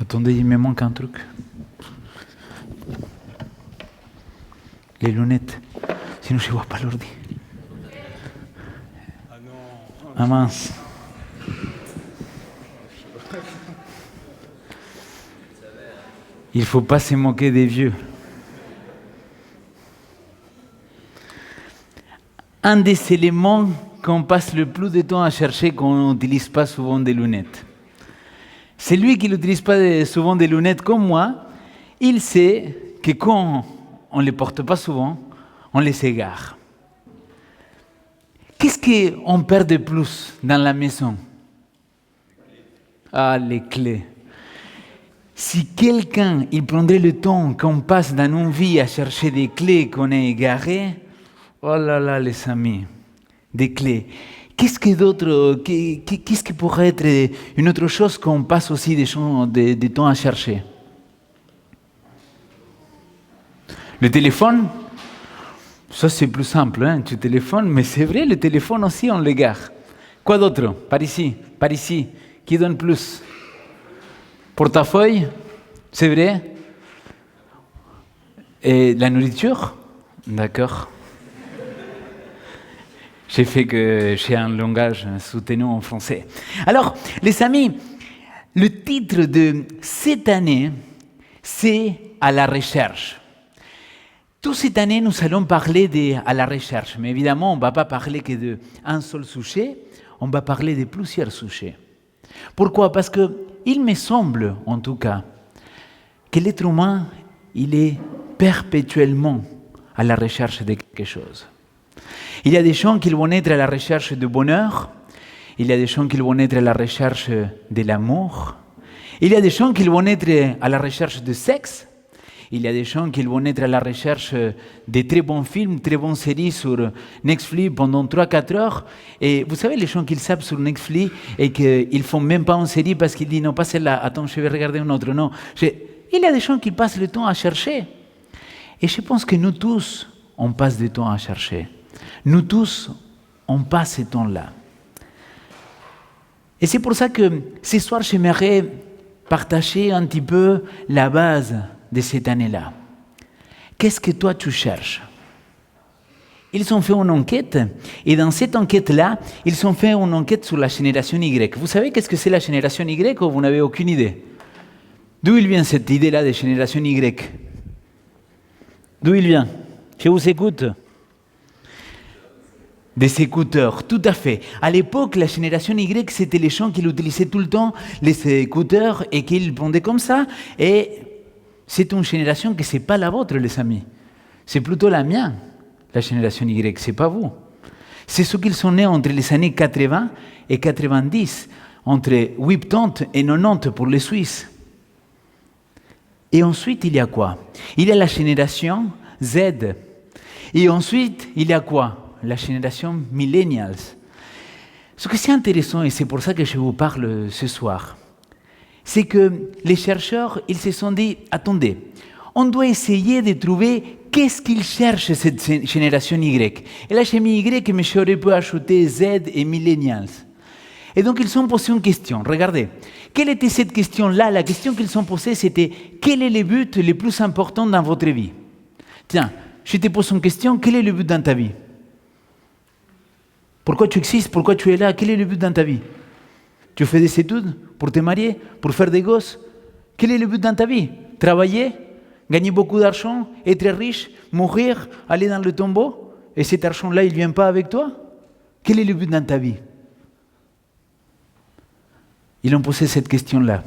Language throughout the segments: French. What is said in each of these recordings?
Attendez, il me manque un truc. Les lunettes. Sinon, je ne vois pas l'ordi. Ah mince. Il ne faut pas se moquer des vieux. Un des éléments qu'on passe le plus de temps à chercher quand on n'utilise pas souvent des lunettes. Celui qui n'utilise pas souvent des lunettes comme moi, il sait que quand on ne les porte pas souvent, on les égare. Qu'est-ce qu'on perd de plus dans la maison? Ah, les clés. Si quelqu'un il prendrait le temps qu'on passe dans une vie à chercher des clés qu'on a égarées, oh là là les amis, des clés. Qu'est-ce que d'autre, qu'est-ce qui pourrait être une autre chose qu'on passe aussi des temps à chercher? Le téléphone, ça c'est plus simple, hein, tu téléphones, mais c'est vrai, le téléphone aussi on l'égare. Quoi d'autre? Par ici, qui donne plus? Portefeuille, c'est vrai. Et la nourriture? D'accord. J'ai un langage soutenu en français. Alors, les amis, le titre de cette année, c'est « À la recherche ». Toute cette année, nous allons parler à la recherche. Mais évidemment, on ne va pas parler que d'un seul sujet, on va parler de plusieurs sujets. Pourquoi? Parce qu'il me semble, en tout cas, que l'être humain, il est perpétuellement à la recherche de quelque chose. Il y a des gens qui vont être à la recherche de bonheur, il y a des gens qui vont être à la recherche de l'amour, il y a des gens qui vont être à la recherche de sexe, il y a des gens qui vont être à la recherche de très bons films, très bonnes séries sur Netflix pendant 3-4 heures. Et vous savez, les gens qui savent sur Netflix et qu'ils ne font même pas une série parce qu'ils disent non, pas celle-là, attends, je vais regarder une autre. Non. Il y a des gens qui passent le temps à chercher. Et je pense que nous tous, on passe du temps à chercher. Nous tous, on passe ce temps-là. Et c'est pour ça que ce soir, j'aimerais partager un petit peu la base de cette année-là. Qu'est-ce que toi tu cherches? Ils ont fait une enquête, et dans cette enquête-là, ils ont fait une enquête sur la génération Y. Vous savez qu'est-ce que c'est la génération Y ou vous n'avez aucune idée? D'où il vient cette idée-là de génération Y? D'où il vient? Je vous écoute. Des écouteurs, tout à fait. À l'époque, la génération Y, c'était les gens qui utilisaient tout le temps, les écouteurs, et qu'ils prendaient comme ça, et c'est une génération que ce n'est pas la vôtre, les amis. C'est plutôt la mienne, la génération Y, ce n'est pas vous. C'est ceux qui sont nés entre les années 80 et 90, entre 80 et 90 pour les Suisses. Et ensuite, il y a quoi? Il y a la génération Z. Et ensuite, il y a quoi? La génération millennials. Ce qui est intéressant, et c'est pour ça que je vous parle ce soir, c'est que les chercheurs, ils se sont dit, attendez, on doit essayer de trouver qu'est-ce qu'ils cherchent cette génération Y. Et là, j'ai mis Y, mais j'aurais pu ajouter Z et millennials. Et donc, ils ont posé une question. Regardez, quelle était cette question-là? La question qu'ils ont posée, c'était, quel est le but le plus important dans votre vie? Tiens, je te pose une question, quel est le but dans ta vie? Pourquoi tu existes? Pourquoi tu es là? Quel est le but dans ta vie? Tu fais des études pour te marier, pour faire des gosses? Quel est le but dans ta vie? Travailler, gagner beaucoup d'argent, être riche, mourir, aller dans le tombeau? Et cet argent-là, il ne vient pas avec toi? Quel est le but dans ta vie? Ils ont posé cette question-là.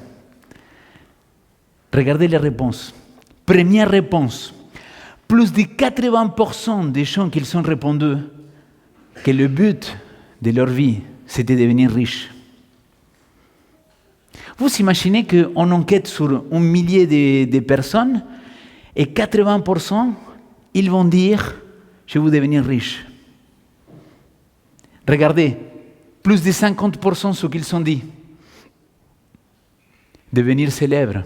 Regardez les réponses. Première réponse. Plus de 80% des gens qui ont répondu que le but de leur vie, c'était de devenir riche. Vous imaginez qu'on enquête sur 1 millier de personnes et 80%, ils vont dire « je veux devenir riche ». Regardez, plus de 50% ce qu'ils ont dit. Devenir célèbre.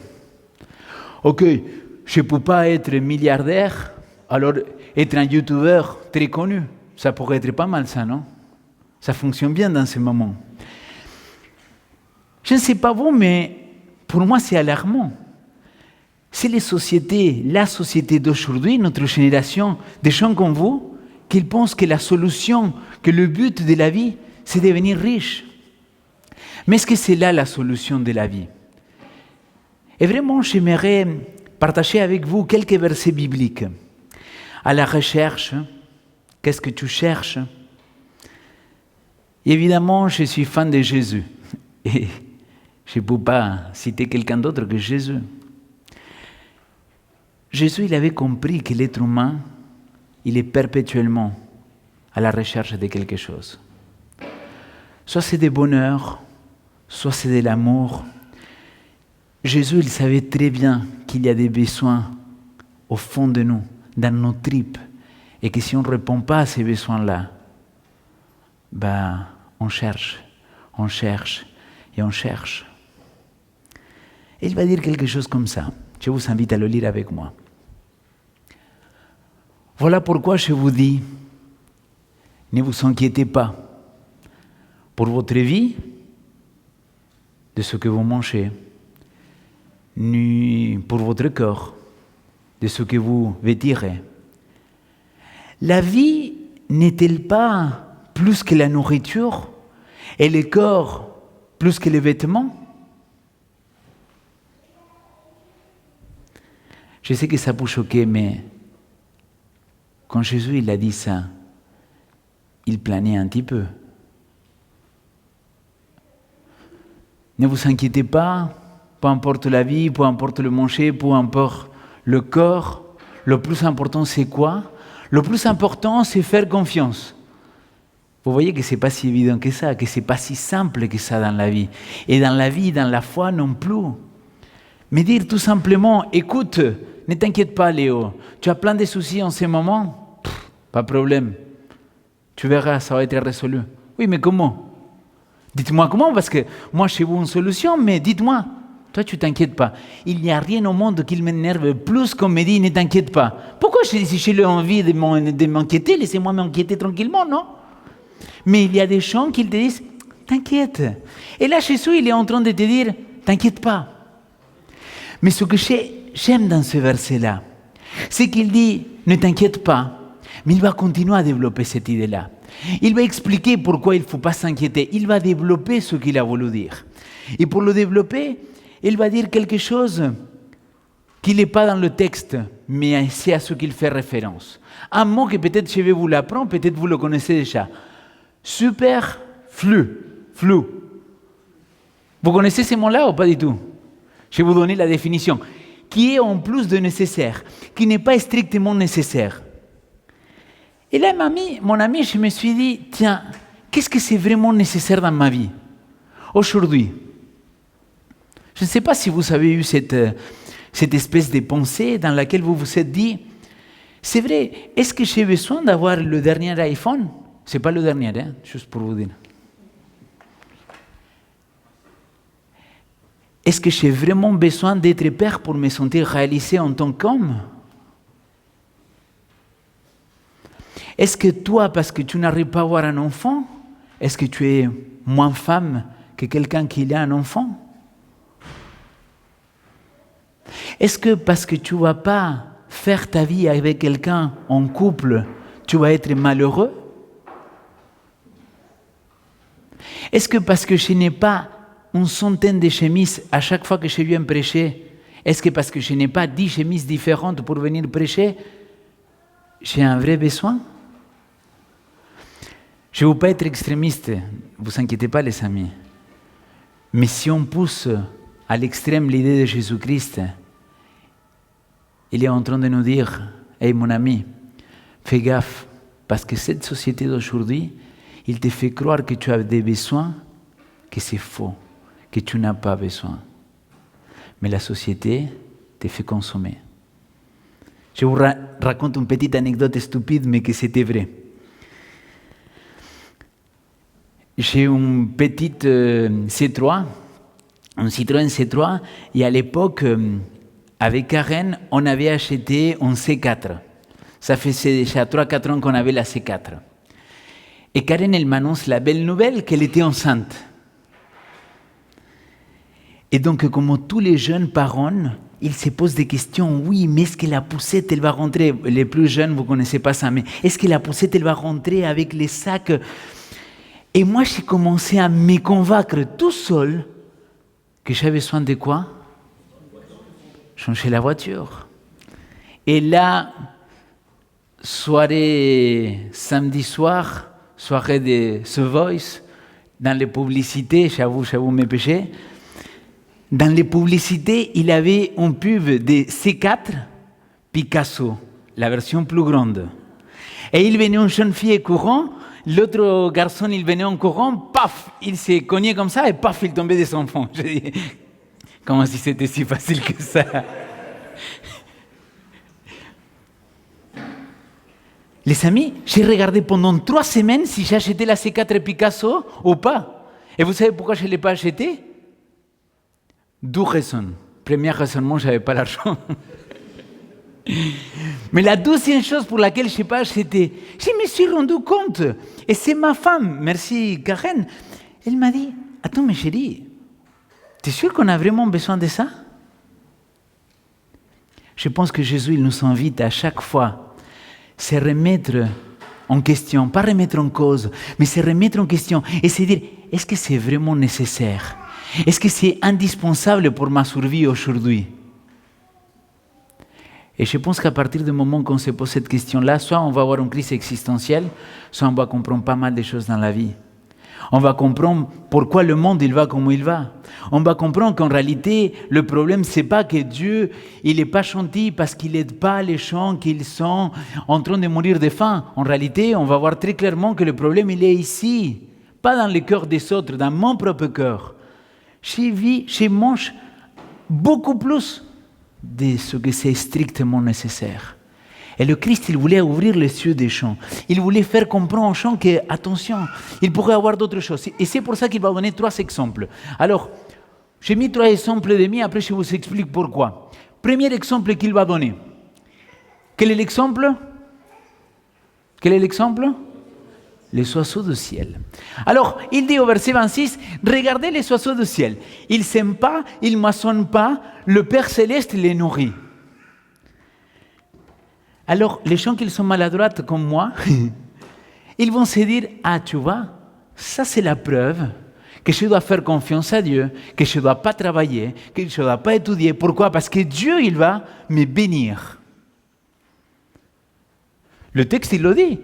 Ok, je ne peux pas être milliardaire, alors être un youtubeur très connu. Ça pourrait être pas mal, ça, non? Ça fonctionne bien dans ce moment. Je ne sais pas vous, mais Pour moi, c'est alarmant. C'est la société d'aujourd'hui, notre génération, des gens comme vous, qui pensent que la solution, que le but de la vie, c'est devenir riche. Mais est-ce que c'est là la solution de la vie? Et vraiment, j'aimerais partager avec vous quelques versets bibliques. À la recherche, qu'est-ce que tu cherches? Évidemment, je suis fan de Jésus. Et je ne peux pas citer quelqu'un d'autre que Jésus. Jésus, il avait compris que l'être humain, il est perpétuellement à la recherche de quelque chose. Soit c'est du bonheur, soit c'est de l'amour. Jésus, il savait très bien qu'il y a des besoins au fond de nous, dans nos tripes, et que si on ne répond pas à ces besoins-là, on cherche et on cherche. Et il va dire quelque chose comme ça. Je vous invite à le lire avec moi. Voilà pourquoi je vous dis, ne vous inquiétez pas pour votre vie, de ce que vous mangez, ni pour votre corps, de ce que vous vêtirez. La vie n'est-elle pas plus que la nourriture et le corps plus que les vêtements? Je sais que ça peut choquer, mais quand Jésus il a dit ça, il planait un petit peu. Ne vous inquiétez pas, peu importe la vie, peu importe le manger, peu importe le corps, le plus important c'est quoi? Le plus important c'est faire confiance. Vous voyez que ce n'est pas si évident que ça, que ce n'est pas si simple que ça dans la vie. Et dans la vie, dans la foi non plus. Mais dire tout simplement, écoute, ne t'inquiète pas Léo, tu as plein de soucis en ce moment, pas de problème. Tu verras, ça va être résolu. Oui, mais comment? Dites-moi comment, parce que moi, j'ai une solution, mais dites-moi. Toi, tu ne t'inquiètes pas. Il n'y a rien au monde qui m'énerve plus qu'on me dit, ne t'inquiète pas. Pourquoi, si j'ai envie de m'inquiéter, laissez-moi m'inquiéter tranquillement, non? Mais il y a des gens qui te disent, t'inquiète. Et là, Jésus, il est en train de te dire, t'inquiète pas. Mais ce que j'aime dans ce verset-là, c'est qu'il dit, ne t'inquiète pas. Mais il va continuer à développer cette idée-là. Il va expliquer pourquoi il ne faut pas s'inquiéter. Il va développer ce qu'il a voulu dire. Et pour le développer, il va dire quelque chose qui n'est pas dans le texte, mais c'est à ce qu'il fait référence. Un mot que peut-être je vais vous l'apprendre, peut-être vous le connaissez déjà. Superflu. Flou. Vous connaissez ce mot-là ou pas du tout? Je vais vous donner la définition. Qui est en plus de nécessaire, qui n'est pas strictement nécessaire. Et là, mon ami, je me suis dit, tiens, qu'est-ce que c'est vraiment nécessaire dans ma vie aujourd'hui? Je ne sais pas si vous avez eu cette espèce de pensée dans laquelle vous vous êtes dit, c'est vrai, est-ce que j'ai besoin d'avoir le dernier iPhone? Ce n'est pas le dernier, juste pour vous dire. Est-ce que j'ai vraiment besoin d'être père pour me sentir réalisé en tant qu'homme? Est-ce que toi, parce que tu n'arrives pas à avoir un enfant, est-ce que tu es moins femme que quelqu'un qui a un enfant? Est-ce que parce que tu ne vas pas faire ta vie avec quelqu'un en couple, tu vas être malheureux? Est-ce que parce que je n'ai pas une centaine de chemises à chaque fois que je viens prêcher, est-ce que parce que je n'ai pas 10 chemises différentes pour venir prêcher, j'ai un vrai besoin? Je ne veux pas être extrémiste, ne vous inquiétez pas les amis. Mais si on pousse à l'extrême l'idée de Jésus-Christ, il est en train de nous dire, hey mon ami, fais gaffe, parce que cette société d'aujourd'hui, il te fait croire que tu as des besoins, que c'est faux, que tu n'as pas besoin. Mais la société te fait consommer. Je vous raconte une petite anecdote stupide, mais que c'était vrai. J'ai une petite C3, un Citroën C3, et à l'époque, avec Karen, on avait acheté un C4. Ça faisait déjà 3-4 ans qu'on avait la C4. Et Karen, elle m'annonce la belle nouvelle qu'elle était enceinte. Et donc, comme tous les jeunes parents, ils se posent des questions. Oui, mais est-ce que la poussette, elle va rentrer? Les plus jeunes, vous ne connaissez pas ça, mais est-ce que la poussette, elle va rentrer avec les sacs? Et moi, j'ai commencé à me convaincre tout seul que j'avais besoin de quoi? Changer la voiture. Et là, soirée samedi soir, soirée de The Voice, dans les publicités, j'avoue mes péchés, dans les publicités, il avait une pub de C4 Picasso, la version plus grande. Et il venait une jeune fille courant, l'autre garçon, il venait en courant, paf, il s'est cogné comme ça et paf, il tombait de son fond. Je dis, comment si c'était si facile que ça? Les amis, j'ai regardé pendant 3 semaines si j'ai acheté la C4 Picasso ou pas. Et vous savez pourquoi je ne l'ai pas acheté? 2 raisons. Première raison, je n'avais pas l'argent. Mais la deuxième chose pour laquelle je n'ai pas acheté, je me suis rendu compte, et c'est ma femme, merci Karen, elle m'a dit, attends mais chérie, t'es sûr qu'on a vraiment besoin de ça? Je pense que Jésus il nous invite à chaque fois se remettre en question, pas remettre en cause, mais se remettre en question et se dire, est-ce que c'est vraiment nécessaire? Est-ce que c'est indispensable pour ma survie aujourd'hui? Et je pense qu'à partir du moment qu'on se pose cette question-là, soit on va avoir une crise existentielle, soit on va comprendre pas mal de choses dans la vie. On va comprendre pourquoi le monde il va comme il va. On va comprendre qu'en réalité, le problème, c'est pas que Dieu, il n'est pas gentil parce qu'il n'aide pas les gens qui sont en train de mourir de faim. En réalité, on va voir très clairement que le problème, il est ici, pas dans le cœur des autres, dans mon propre cœur. Je mange beaucoup plus de ce que c'est strictement nécessaire. Et le Christ, il voulait ouvrir les yeux des gens. Il voulait faire comprendre aux gens que, attention, il pourrait y avoir d'autres choses. Et c'est pour ça qu'il va donner 3 exemples. Alors, j'ai mis 3 exemples de moi, après je vous explique pourquoi. Premier exemple qu'il va donner. Quel est l'exemple? Les oiseaux du ciel. Alors, il dit au verset 26, regardez les oiseaux du ciel. Ils ne sèment pas, ils ne moissonnent pas, le Père Céleste les nourrit. Alors, les gens qui sont maladroits comme moi, ils vont se dire, ah, tu vois, ça c'est la preuve que je dois faire confiance à Dieu, que je ne dois pas travailler, que je ne dois pas étudier. Pourquoi? Parce que Dieu, il va me bénir. Le texte, il le dit.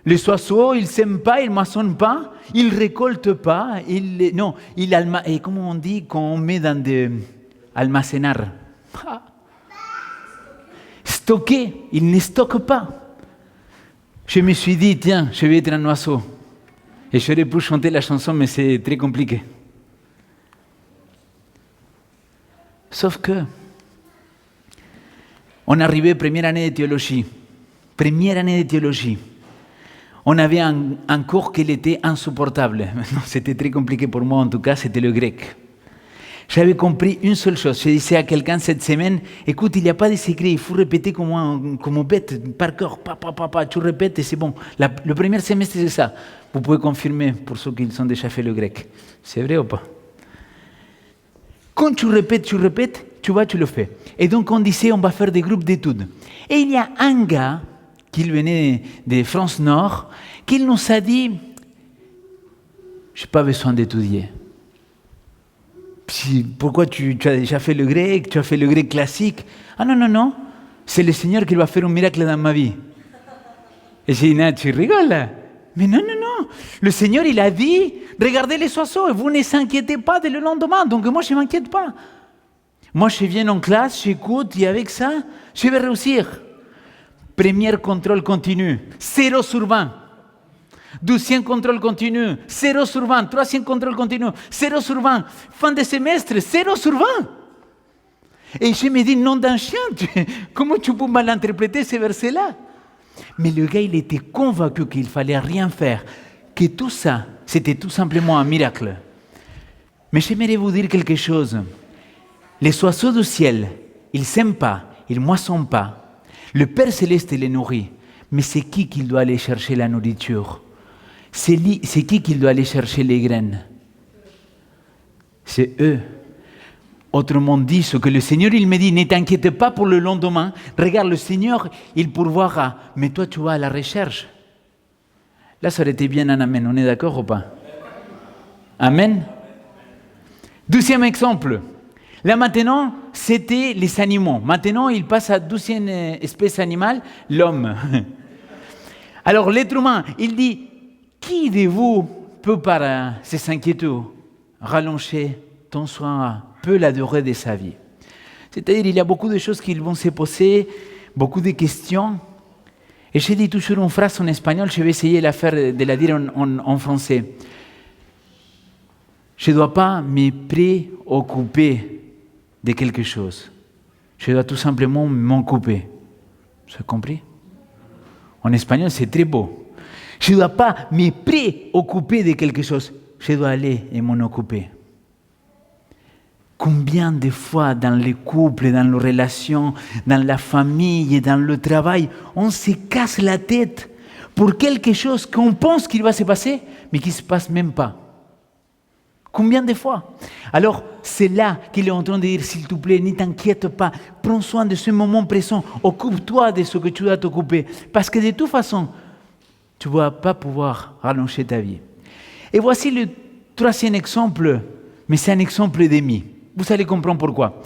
Les oiseaux, ils ne sèment pas, ils ne moissonnent pas, ils ne récoltent pas, et comment on dit quand on met dans des almacenars? Stocker, ils ne stockent pas. Je me suis dit, tiens, je vais être un oiseau. Et j'aurais pu chanter la chanson, mais c'est très compliqué. Sauf que, on arrivait première année de théologie. On avait un cours qui était insupportable. C'était très compliqué pour moi, en tout cas, c'était le grec. J'avais compris une seule chose. Je disais à quelqu'un cette semaine, écoute, il n'y a pas de secret, il faut répéter comme bête, par cœur, tu répètes et c'est bon. Le premier semestre, c'est ça. Vous pouvez confirmer pour ceux qui ont déjà fait le grec. C'est vrai ou pas? Quand tu répètes, tu vois, tu le fais. Et donc, on disait, on va faire des groupes d'études. Et il y a un gars qui venait de France Nord, qui nous a dit, je n'ai pas besoin d'étudier. Pourquoi tu as déjà fait le grec, tu as fait le grec classique? Ah non, c'est le Seigneur qui va faire un miracle dans ma vie. Et j'ai dit, non, tu rigoles? Mais non, le Seigneur il a dit, regardez les oiseaux et vous ne vous inquiétez pas dès le lendemain, donc moi je ne m'inquiète pas. Moi je viens en classe, j'écoute et avec ça, je vais réussir. Premier contrôle continu, 0 sur 20. Deuxième contrôle continu, 0 sur 20. Troisième contrôle continu, 0 sur 20. Fin de semestre, 0 sur 20. Et je me dis, nom d'un chien, comment tu peux mal interpréter ces versets-là? Mais le gars, il était convaincu qu'il ne fallait rien faire, que tout ça, c'était tout simplement un miracle. Mais j'aimerais vous dire quelque chose. Les oiseaux du ciel, ils ne sèment pas, ils ne moissonnent pas. Le Père Céleste les nourrit. Mais c'est qui doit aller chercher la nourriture? C'est qui doit aller chercher les graines? C'est eux. Autrement dit, ce que le Seigneur, il me dit, ne t'inquiète pas pour le lendemain. Regarde, le Seigneur, il pourvoira. Mais toi, tu vas à la recherche. Là, ça aurait été bien un amen. On est d'accord ou pas? Amen. Deuxième exemple. Là, maintenant, c'était les animaux. Maintenant, il passe à la deuxième espèce animale, l'homme. Alors, l'être humain, il dit, qui de vous peut, par ses inquiétudes, rallonger ton soin, peut la durée de sa vie? C'est-à-dire, il y a beaucoup de choses qui vont se poser, beaucoup de questions. Et j'ai dit toujours une phrase en espagnol, je vais essayer de la dire en français. Je ne dois pas me préoccuper de quelque chose. Je dois tout simplement m'occuper. Vous avez compris? En espagnol, c'est très beau. Je ne dois pas me préoccuper de quelque chose. Je dois aller et m'en occuper. Combien de fois dans les couples, dans les relations, dans la famille et dans le travail, on se casse la tête pour quelque chose qu'on pense qu'il va se passer, mais qui ne se passe même pas. Combien de fois? Alors, c'est là qu'il est en train de dire, s'il te plaît, ne t'inquiète pas, prends soin de ce moment présent, occupe-toi de ce que tu dois t'occuper, parce que de toute façon, tu ne vas pas pouvoir rallonger ta vie. Et voici le troisième exemple, mais c'est un exemple d'Émie. Vous allez comprendre pourquoi.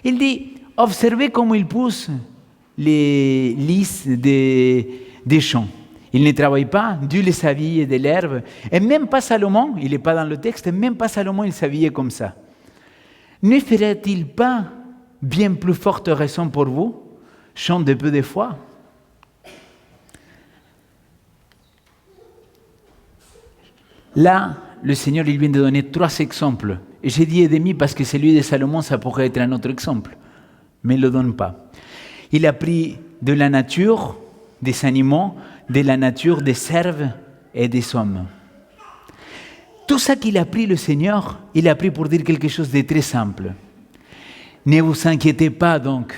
Il dit, observez comment il pousse les lys des champs. Il ne travaille pas, Dieu les habille de l'herbe. Et même pas Salomon, il n'est pas dans le texte, même pas Salomon, il s'habillait comme ça. Ne ferait-il pas bien plus forte raison pour vous, champ de peu de foi? Là, le Seigneur, il vient de donner 3 exemples. Et j'ai dit Édémie parce que celui de Salomon, ça pourrait être un autre exemple. Mais il ne le donne pas. Il a pris de la nature, des animaux, de la nature des cerfs et des hommes. Tout ça qu'il a pris, le Seigneur, il a pris pour dire quelque chose de très simple. Ne vous inquiétez pas donc.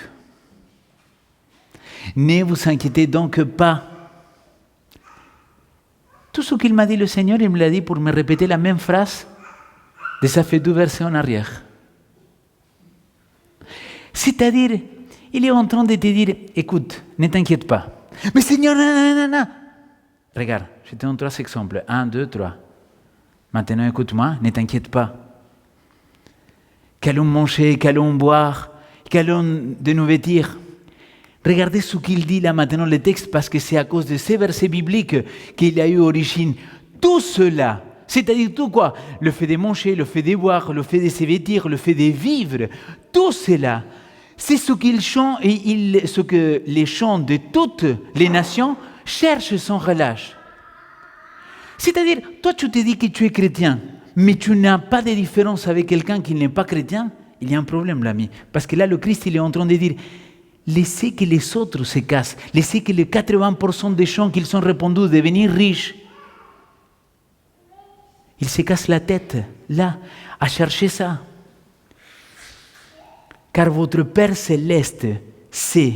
Ne vous inquiétez donc pas. Tout ce qu'il m'a dit le Seigneur, il me l'a dit pour me répéter la même phrase de ça fait 2 versets en arrière. C'est-à-dire, il est en train de te dire, écoute, ne t'inquiète pas. Mais Seigneur, non. Regarde, je te donne 3 exemples. 1, 2, 3. Maintenant, écoute-moi, ne t'inquiète pas. Qu'allons manger, qu'allons boire, qu'allons de nous vêtir. Regardez ce qu'il dit là maintenant, le texte, parce que c'est à cause de ces versets bibliques qu'il a eu origine. Tout cela, c'est-à-dire tout quoi? Le fait de manger, le fait de boire, le fait de se vêtir, le fait de vivre, tout cela, c'est ce qu'ils chantent et ce que les chants de toutes les nations cherchent sans relâche. C'est-à-dire, toi tu te dis que tu es chrétien, mais tu n'as pas de différence avec quelqu'un qui n'est pas chrétien, il y a un problème, l'ami. Parce que là, le Christ, il est en train de dire, laissez que les autres se cassent, laissez que les 80% des gens qu'ils ont répondu de devenir riches, ils se cassent la tête, là, à chercher ça. Car votre Père céleste sait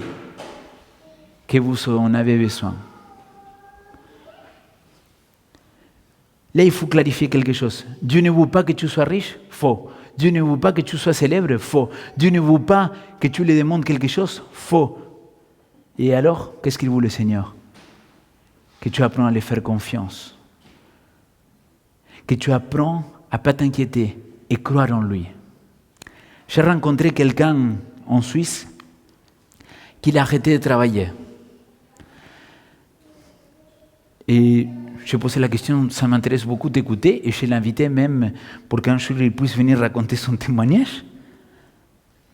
que vous en avez besoin. Là, il faut clarifier quelque chose. Dieu ne veut pas que tu sois riche? Faux. Dieu ne veut pas que tu sois célèbre? Faux. Dieu ne veut pas que tu lui demandes quelque chose? Faux. Et alors, qu'est-ce qu'il veut le Seigneur? Que tu apprennes à lui faire confiance. Que tu apprends à ne pas t'inquiéter et croire en lui. J'ai rencontré quelqu'un en Suisse qui a arrêté de travailler. Et j'ai posé la question, ça m'intéresse beaucoup d'écouter, et je l'ai invité même pour qu'un jour il puisse venir raconter son témoignage.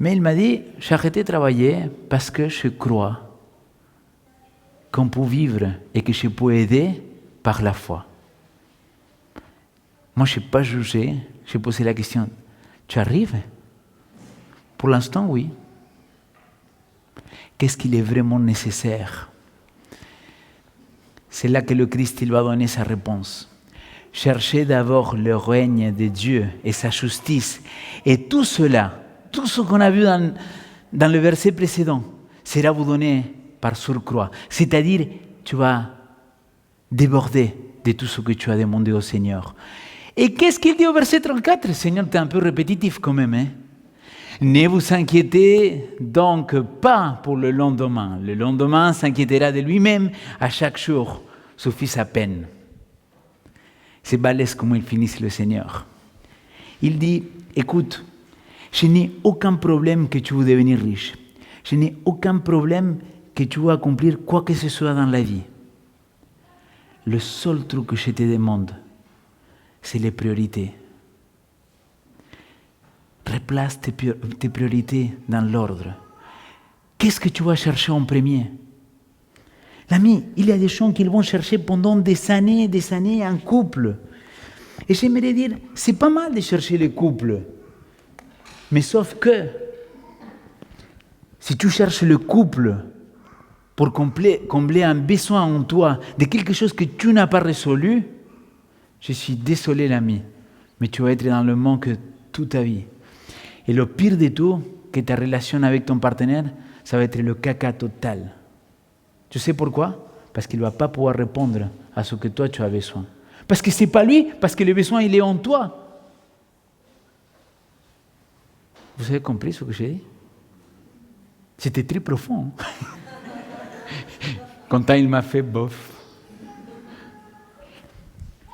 Mais il m'a dit, j'ai arrêté de travailler parce que je crois qu'on peut vivre et que je peux aider par la foi. Moi, je n'ai pas jugé, j'ai posé la question, tu arrives? Pour l'instant, oui. Qu'est-ce qu'il est vraiment nécessaire? C'est là que le Christ il va donner sa réponse. Cherchez d'abord le règne de Dieu et sa justice. Et tout cela, tout ce qu'on a vu dans le verset précédent, sera vous donné par surcroît. C'est-à-dire, tu vas déborder de tout ce que tu as demandé au Seigneur. Et qu'est-ce qu'il dit au verset 34? Seigneur, tu es un peu répétitif quand même. Ne vous inquiétez donc pas pour le lendemain. Le lendemain s'inquiétera de lui-même. À chaque jour suffit sa peine. C'est balèze comment il finit le Seigneur. Il dit, écoute, je n'ai aucun problème que tu veux devenir riche. Je n'ai aucun problème que tu veux accomplir quoi que ce soit dans la vie. Le seul truc que je te demande, c'est les priorités. Replace tes priorités dans l'ordre. Qu'est-ce que tu vas chercher en premier? L'ami, il y a des gens qui vont chercher pendant des années un couple. Et j'aimerais dire, c'est pas mal de chercher le couple. Mais sauf que, si tu cherches le couple pour combler un besoin en toi de quelque chose que tu n'as pas résolu, je suis désolé l'ami, mais tu vas être dans le manque toute ta vie. Et le pire de tout, que ta relation avec ton partenaire, ça va être le caca total. Tu sais pourquoi? Parce qu'il ne va pas pouvoir répondre à ce que toi tu as besoin. Parce que ce n'est pas lui, parce que le besoin il est en toi. Vous avez compris ce que j'ai dit? C'était très profond. Quentin, il m'a fait bof.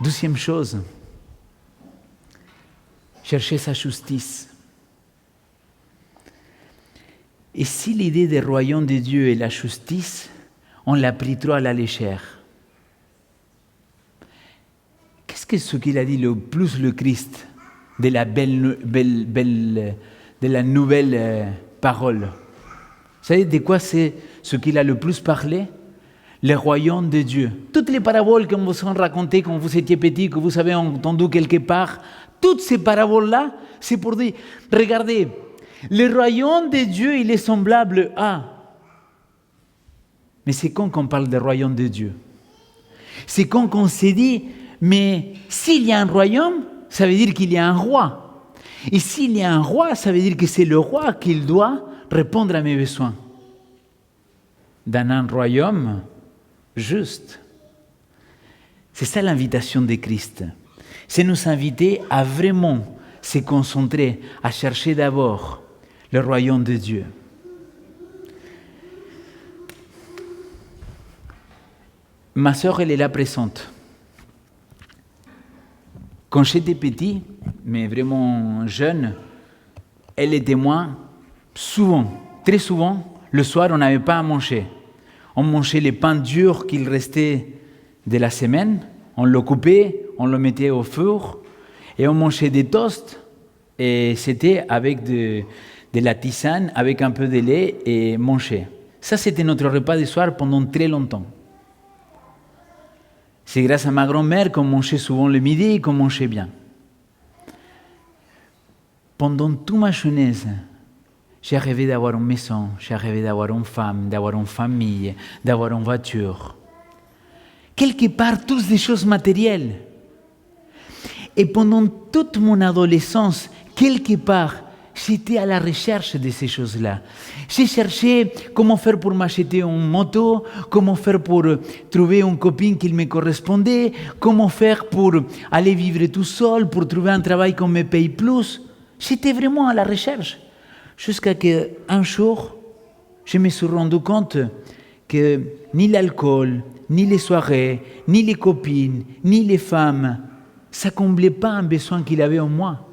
Deuxième chose, chercher sa justice. Et si l'idée du royaume de Dieu est la justice, on l'a pris trop à la légère. Qu'est-ce que ce qu'il a dit le plus le Christ de la de la nouvelle parole? Vous savez de quoi c'est ce qu'il a le plus parlé? Le royaume de Dieu. Toutes les paraboles qu'on vous a racontées quand vous étiez petit, que vous avez entendu quelque part, toutes ces paraboles-là, c'est pour dire, regardez, le royaume de Dieu, il est semblable à... Mais c'est quand qu'on parle du royaume de Dieu. C'est quand qu'on s'est dit, mais s'il y a un royaume, ça veut dire qu'il y a un roi. Et s'il y a un roi, ça veut dire que c'est le roi qui doit répondre à mes besoins. Dans un royaume juste. C'est ça l'invitation de Christ. C'est nous inviter à vraiment se concentrer, à chercher d'abord le royaume de Dieu. Ma sœur, elle est là présente. Quand j'étais petit, mais vraiment jeune, elle était moi, souvent, très souvent, le soir, on n'avait pas à manger. On mangeait les pains durs qu'il restait de la semaine, on le coupait, on le mettait au four, et on mangeait des toasts, et c'était avec de la tisane, avec un peu de lait et manger. Ça, c'était notre repas du soir pendant très longtemps. C'est grâce à ma grand-mère qu'on mangeait souvent le midi et qu'on mangeait bien. Pendant toute ma jeunesse, j'ai rêvé d'avoir une maison, j'ai rêvé d'avoir une femme, d'avoir une famille, d'avoir une voiture. Quelque part, toutes des choses matérielles. Et pendant toute mon adolescence, quelque part, j'étais à la recherche de ces choses-là. J'ai cherché comment faire pour m'acheter une moto, comment faire pour trouver une copine qui me correspondait, comment faire pour aller vivre tout seul, pour trouver un travail qu'on me paye plus. J'étais vraiment à la recherche. Jusqu'à qu'un jour, je me suis rendu compte que ni l'alcool, ni les soirées, ni les copines, ni les femmes, ça ne comblait pas un besoin qu'il avait en moi.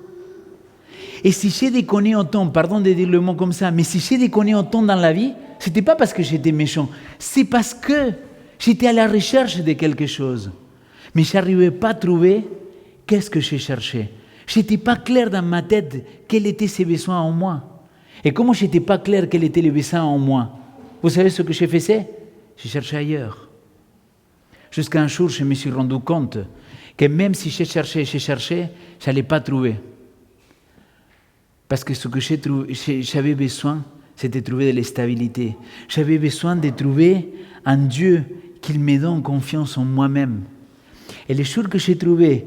Et si j'ai déconné autant, pardon de dire le mot comme ça, mais si j'ai déconné autant dans la vie, ce n'était pas parce que j'étais méchant, c'est parce que j'étais à la recherche de quelque chose. Mais je n'arrivais pas à trouver qu'est-ce que je cherchais. Je n'étais pas clair dans ma tête quels étaient ces besoins en moi. Et comme je n'étais pas clair quels étaient les besoins en moi, vous savez ce que je faisais? Je cherchais ailleurs. Jusqu'à un jour, je me suis rendu compte que même si je cherchais, je n'allais pas trouver. Parce que ce que j'avais besoin, c'était de trouver de la stabilité. J'avais besoin de trouver un Dieu qui me donne confiance en moi-même. Et le jour que j'ai trouvé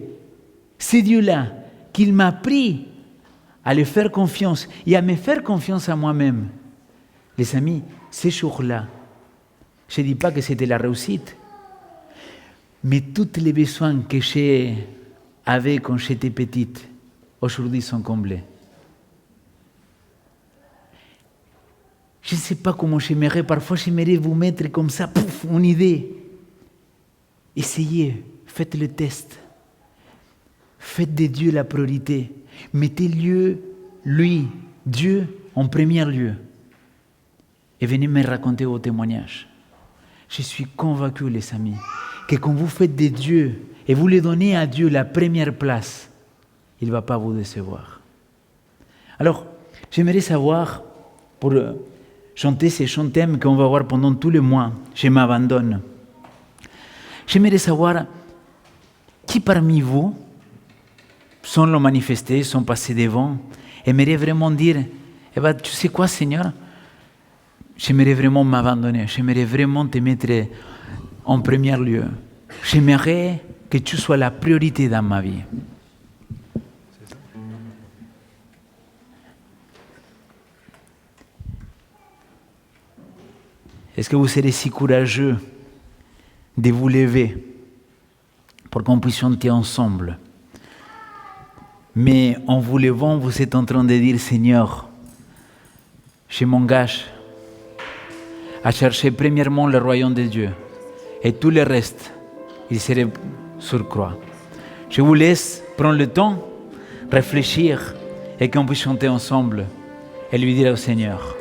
ce Dieu-là, qu'il m'a appris à lui faire confiance et à me faire confiance à moi-même, les amis, ces jours-là, je ne dis pas que c'était la réussite, mais tous les besoins que j'avais quand j'étais petite, aujourd'hui sont comblés. Je ne sais pas comment j'aimerais. Parfois, j'aimerais vous mettre comme ça, pouf, une idée. Essayez, faites le test. Faites de Dieu la priorité. Mettez lui, Dieu, en premier lieu. Et venez me raconter vos témoignages. Je suis convaincu, les amis, que quand vous faites de Dieu et vous le donnez à Dieu la première place, il ne va pas vous décevoir. Alors, j'aimerais savoir, pour chanter ces chants thèmes qu'on va voir pendant tout le mois, je m'abandonne. J'aimerais savoir qui parmi vous, sans le manifester, sans passer devant, aimerait vraiment dire, eh ben, tu sais quoi, Seigneur, j'aimerais vraiment m'abandonner, j'aimerais vraiment te mettre en premier lieu. J'aimerais que tu sois la priorité dans ma vie. Est-ce que vous serez si courageux de vous lever pour qu'on puisse chanter ensemble? Mais en vous levant, vous êtes en train de dire, Seigneur, je m'engage à chercher premièrement le royaume de Dieu et tout le reste, il serait sur croix. Je vous laisse prendre le temps, réfléchir et qu'on puisse chanter ensemble et lui dire au Seigneur,